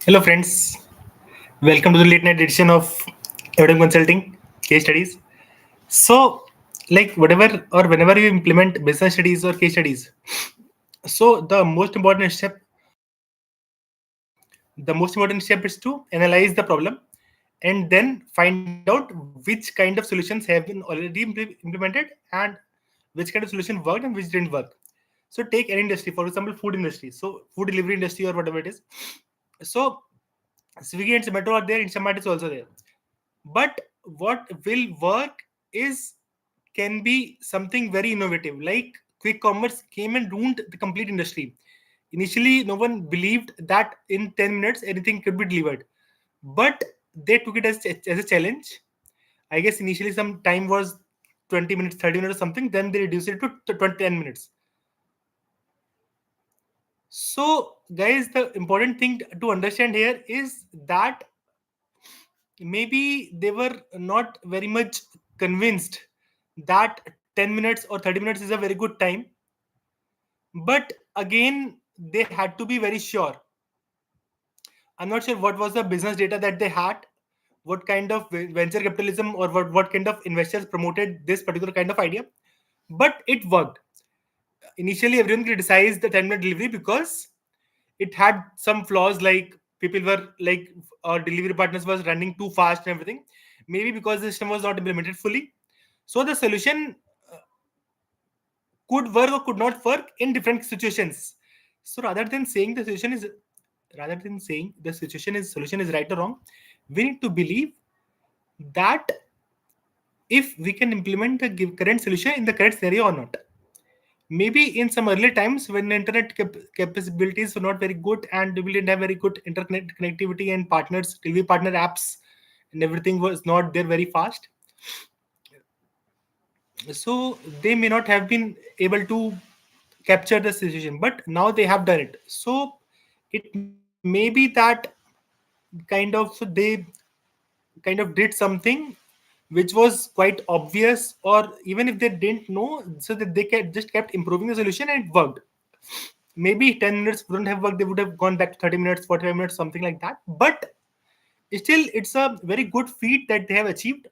Hello, friends. Welcome to the late night edition of Evidence Consulting Case Studies. So, like whatever or whenever you implement business studies or case studies, so the most important step is to analyze the problem and then find out which kind of solutions have been already implemented and which kind of solution worked and which didn't work. So, take any industry, for example, food industry. So, food delivery industry or whatever it is. So, Swiggy and Zomato are there. Instamart is also there. But what will work is can be something very innovative, like quick commerce came and ruined the complete industry. Initially no one believed that in 10 minutes anything could be delivered, but they took it as a challenge. I guess initially some time was 20 minutes, 30 minutes or something, then they reduced it to 20 10 minutes. So guys, the important thing to understand here is that maybe they were not very much convinced that 10 minutes or 30 minutes is a very good time, but again they had to be very sure. I'm not sure what was the business data that they had, what kind of venture capitalism or what kind of investors promoted this particular kind of idea, but it worked. Initially everyone criticized the 10-minute delivery because it had some flaws, like people were like, or delivery partners was running too fast and everything, maybe because the system was not implemented fully. So the solution could work or could not work in different situations. So rather than saying the solution is right or wrong, we need to believe that if we can implement the current solution in the current scenario or not. Maybe in some early times when the internet capabilities were not very good and we didn't have very good internet connectivity and partners, delivery partner apps, and everything was not there very fast, so they may not have been able to capture the situation, but now they have done it. So it may be that they kind of did something which was quite obvious, or even if they didn't know, so that they just kept improving the solution and it worked. Maybe 10 minutes wouldn't have worked, they would have gone back to 30 minutes, 45 minutes, something like that, but still it's a very good feat that they have achieved.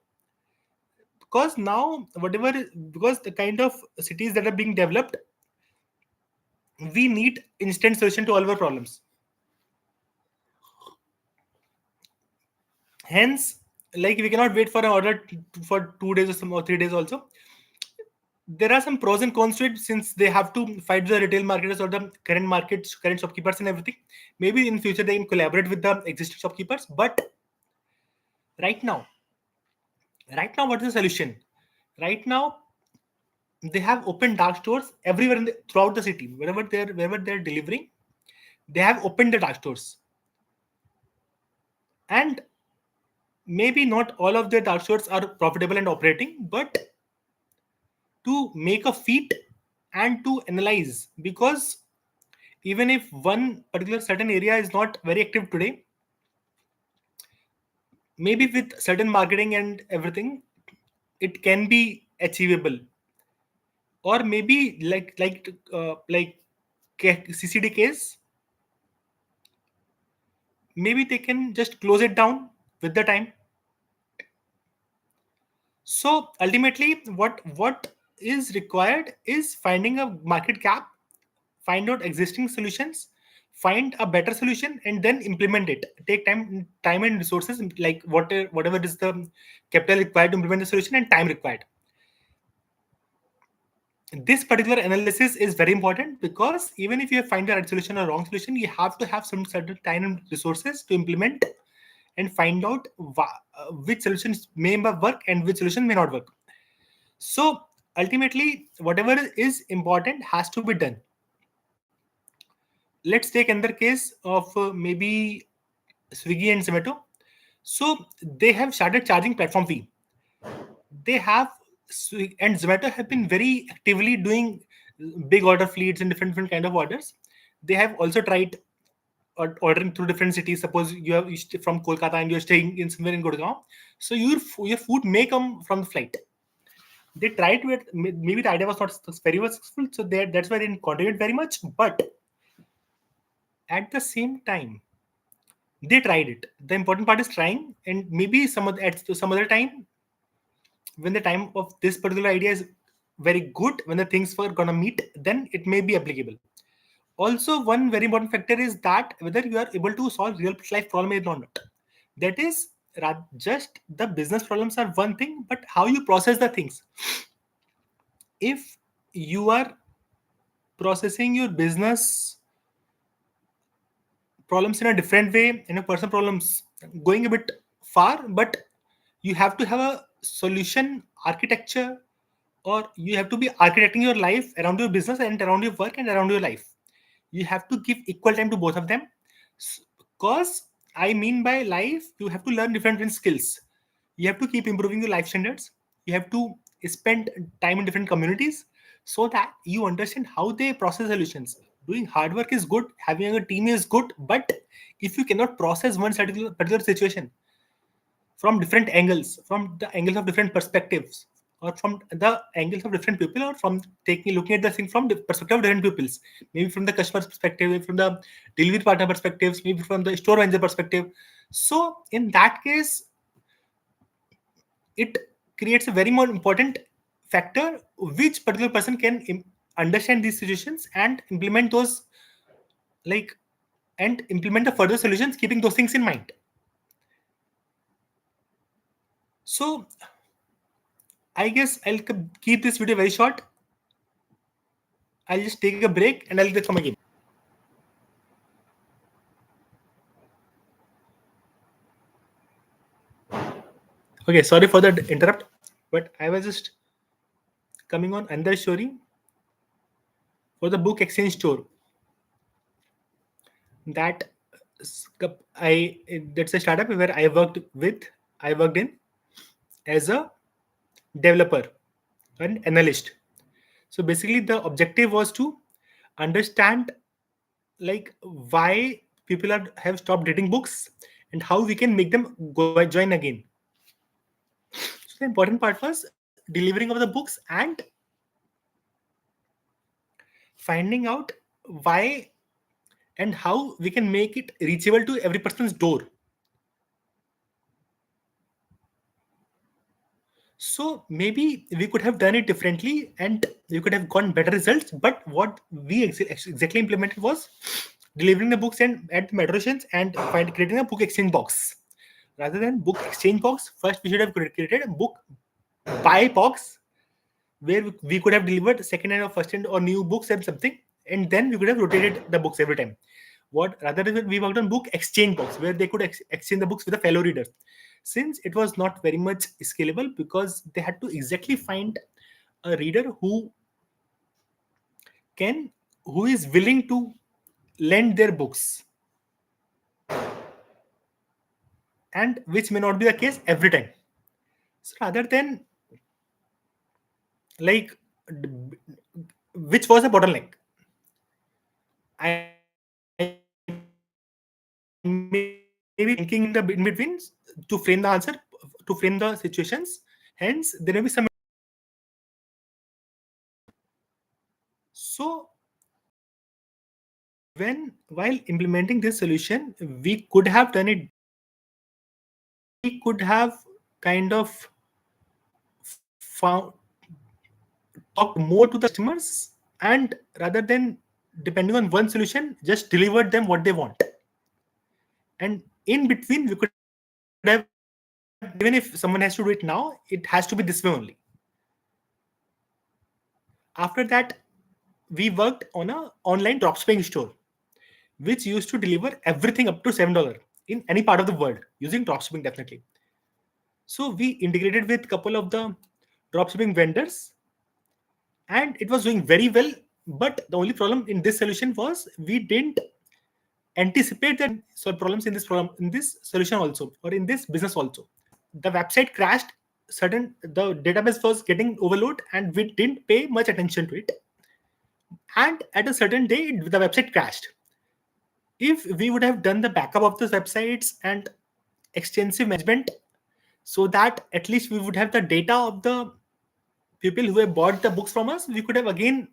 Because now because the kind of cities that are being developed, we need instant solution to all our problems. Hence, like we cannot wait for an order for 2 days or 3 days also. There are some pros and cons to it, since they have to fight the retail marketers or the current shopkeepers and everything. Maybe in future they can collaborate with the existing shopkeepers, but right now what is the solution? Right now they have opened dark stores everywhere throughout the city. Wherever they're delivering, they have opened the dark stores. And maybe not all of their dark stores are profitable and operating, but to make a feat and to analyze, because even if one particular certain area is not very active today, maybe with certain marketing and everything it can be achievable. Or maybe like CCD case, maybe they can just close it down with the time. So ultimately what is required is finding a market gap, find out existing solutions, find a better solution, and then implement it. Take time and resources, like whatever is the capital required to implement the solution and time required. This particular analysis is very important, because even if you find the right solution or wrong solution, you have to have some certain time and resources to implement and find out which solutions may work and which solution may not work. So ultimately whatever is important has to be done. Let's take another case of maybe Swiggy and Zomato. So they have started charging platform fee. They have Swiggy and Zomato have been very actively doing big order fleets and different kind of orders. They have also tried ordering through different cities. Suppose you stay from Kolkata and you're staying in somewhere in Gurgaon, so your food may come from the flight. They tried to it. Maybe the idea was not very successful, so that's why they didn't contribute very much. But at the same time, They tried it. The important part is trying, and maybe at some other time, when the time of this particular idea is very good, when the things were gonna meet, then it may be applicable. Also, one very important factor is that whether you are able to solve real life problem or not. That is, just the business problems are one thing, but how you process the things. If you are processing your business problems in a different way and your personal problems going a bit far, but you have to have a solution architecture, or you have to be architecting your life around your business and around your work and around your life. You have to give equal time to both of them. Because I mean by life, you have to learn different skills. You have to keep improving your life standards. You have to spend time in different communities so that you understand how they process solutions. Doing hard work is good, having a team is good, but if you cannot process one particular situation from different angles, from the angles of different perspectives, or from the angles of different people, or from taking looking at the thing from the perspective of different peoples, maybe from the customer's perspective, maybe from the delivery partner perspectives, maybe from the store manager perspective. So in that case, it creates a very more important factor, which particular person can understand these situations and implement those, like, and implement the further solutions keeping those things in mind. So I guess I'll keep this video very short. I'll just take a break and I'll come again. Okay, sorry for the interrupt, but I was just coming on another story for the book exchange store. That I that's a startup where I worked in as a developer and analyst. So basically, the objective was to understand, like, why people have stopped reading books and how we can make them join again. So the important part was delivering of the books and finding out why and how we can make it reachable to every person's door. So maybe we could have done it differently and we could have gotten better results. But what we exactly implemented was delivering the books and at the metro stations and creating a book exchange box. Rather than book exchange box, first we should have created a book buy box where we could have delivered second hand or first hand or new books and something, and then we could have rotated the books every time. What rather than we worked on book exchange box where they could exchange the books with a fellow reader. Since it was not very much scalable, because they had to exactly find a reader who is willing to lend their books, and which may not be the case every time. So rather than, like, which was a bottleneck, I maybe thinking in between to frame the answer, to frame the situations. Hence, there may be some. So, while implementing this solution, we could have done it. We could have kind of found talked more to the customers, and rather than depending on one solution, just delivered them what they want. And in between, we could have, even if someone has to do it now, it has to be this way only. After that, we worked on a online dropshipping store, which used to deliver everything up to $7 in any part of the world using dropshipping, definitely. So we integrated with a couple of the dropshipping vendors, and it was doing very well. But the only problem in this solution was we didn't anticipate that solve problems in this solution also, or in this business also. The website crashed. The database was getting overload, and we didn't pay much attention to it. And at a certain day, the website crashed. If we would have done the backup of those websites and extensive management, so that at least we would have the data of the people who have bought the books from us, we could have again,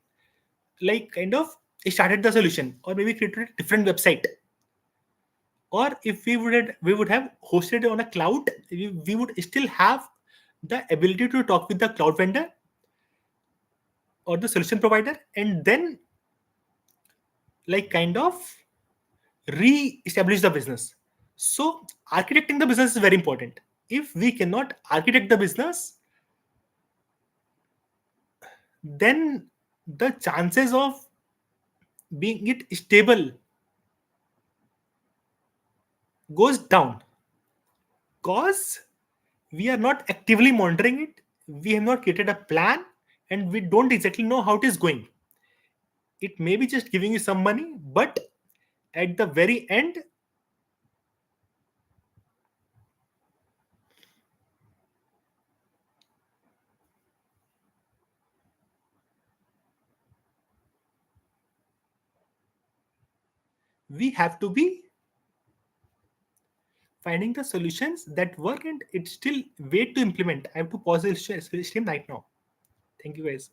like, kind of started the solution, or maybe created a different website. Or if we would have hosted it on a cloud, we would still have the ability to talk with the cloud vendor or the solution provider, and then like kind of re-establish the business. So architecting the business is very important. If we cannot architect the business, then the chances of being it stable goes down, because we are not actively monitoring it, we have not created a plan, and we don't exactly know how it is going. It may be just giving you some money, but at the very end, we have to be finding the solutions that work, and it's still wait to implement. I have to pause the stream right now. Thank you guys.